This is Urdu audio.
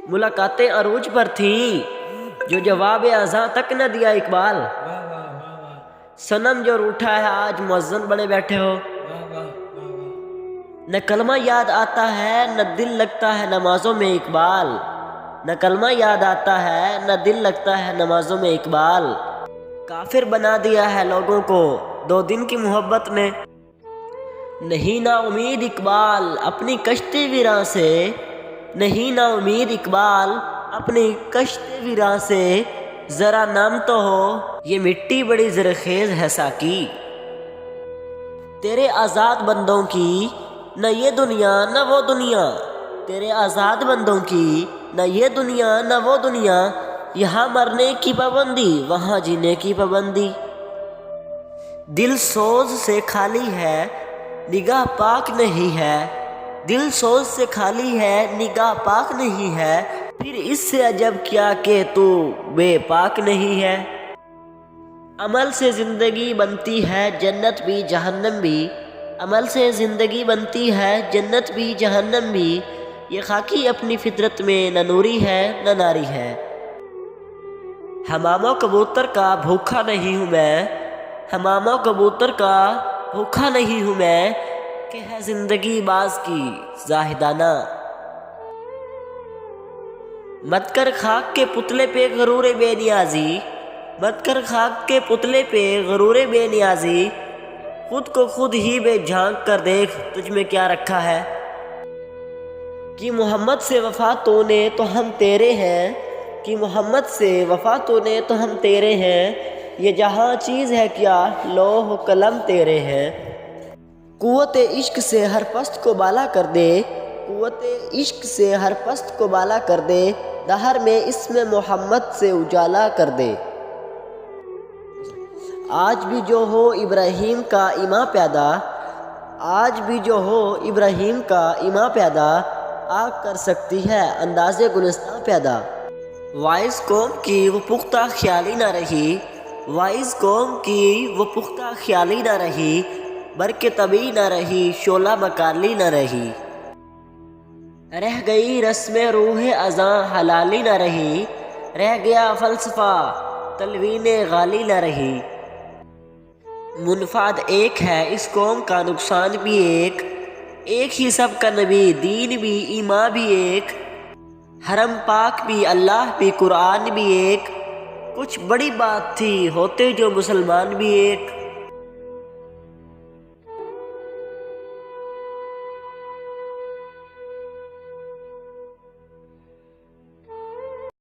ملاقاتیں عروج پر تھیں جو جواب اذاں تک نہ دیا اقبال۔ صنم جو روٹھا ہے آج مؤذن بنے بیٹھے ہو۔ نہ کلمہ یاد آتا ہے نہ دل لگتا ہے نمازوں میں اقبال، نہ کلمہ یاد آتا ہے نہ دل لگتا ہے نمازوں میں اقبال۔ کافر بنا دیا ہے لوگوں کو 2 دن کی محبت نے، نہیں نا امید اقبال اپنی کشتی ویراں سے، نہیں نا امید اقبال اپنی کشتی ویراں سے، ذرا نام تو ہو یہ مٹی بڑی زرخیز ہے ساقی۔ تیرے آزاد بندوں کی نہ یہ دنیا نہ وہ دنیا، تیرے آزاد بندوں کی نہ یہ دنیا نہ وہ دنیا، یہاں مرنے کی پابندی وہاں جینے کی پابندی۔ دل سوز سے خالی ہے نگاہ پاک نہیں ہے، دل سوز سے خالی ہے نگاہ پاک نہیں ہے، پھر اس سے عجب کیا کہ تو بے پاک نہیں ہے۔ عمل سے زندگی بنتی ہے جنت بھی جہنم بھی، عمل سے زندگی بنتی ہے جنت بھی جہنم بھی، یہ خاکی اپنی فطرت میں نہ نوری ہے نہ ناری ہے۔ حمام و کبوتر کا بھوکا نہیں ہوں میں، حمام و کبوتر کا بھوکا نہیں ہوں میں، کہ ہے زندگی باز کی زاہدانہ۔ مت کر خاک کے پتلے پہ غرور بے نیازی، مت کر خاک کے پتلے پہ غرور بے نیازی، خود کو خود ہی بے جھانک کر دیکھ تجھ میں کیا رکھا ہے۔ کہ محمد سے وفا تو نے تو ہم تیرے ہیں، کہ محمد سے وفا تو نے تو ہم تیرے ہیں، یہ جہاں چیز ہے کیا لوح و قلم تیرے ہیں۔ قوت عشق سے ہر پست کو بالا کر دے، قوت عشق سے ہر پست کو بالا کر دے، دہر میں اسم محمد سے اجالا کر دے۔ آج بھی جو ہو ابراہیم کا ایماں پیدا، آج بھی جو ہو ابراہیم کا ایماں پیدا، آگ کر سکتی ہے انداز گلستاں پیدا۔ وائس قوم کی وہ پختہ خیالی نہ رہی، وائس قوم کی وہ پختہ خیالی نہ رہی، برق طبع نہ رہی شعلہ مکالی نہ رہی، رہ گئی رسم روح اذاں حلالی نہ رہی، رہ گیا فلسفہ تلوین غالی نہ رہی۔ منفعت ایک ہے اس قوم کا نقصان بھی ایک، ایک ہی سب کا نبی دین بھی ایمان بھی ایک، حرم پاک بھی اللہ بھی قرآن بھی ایک، کچھ بڑی بات تھی ہوتے جو مسلمان بھی ایک۔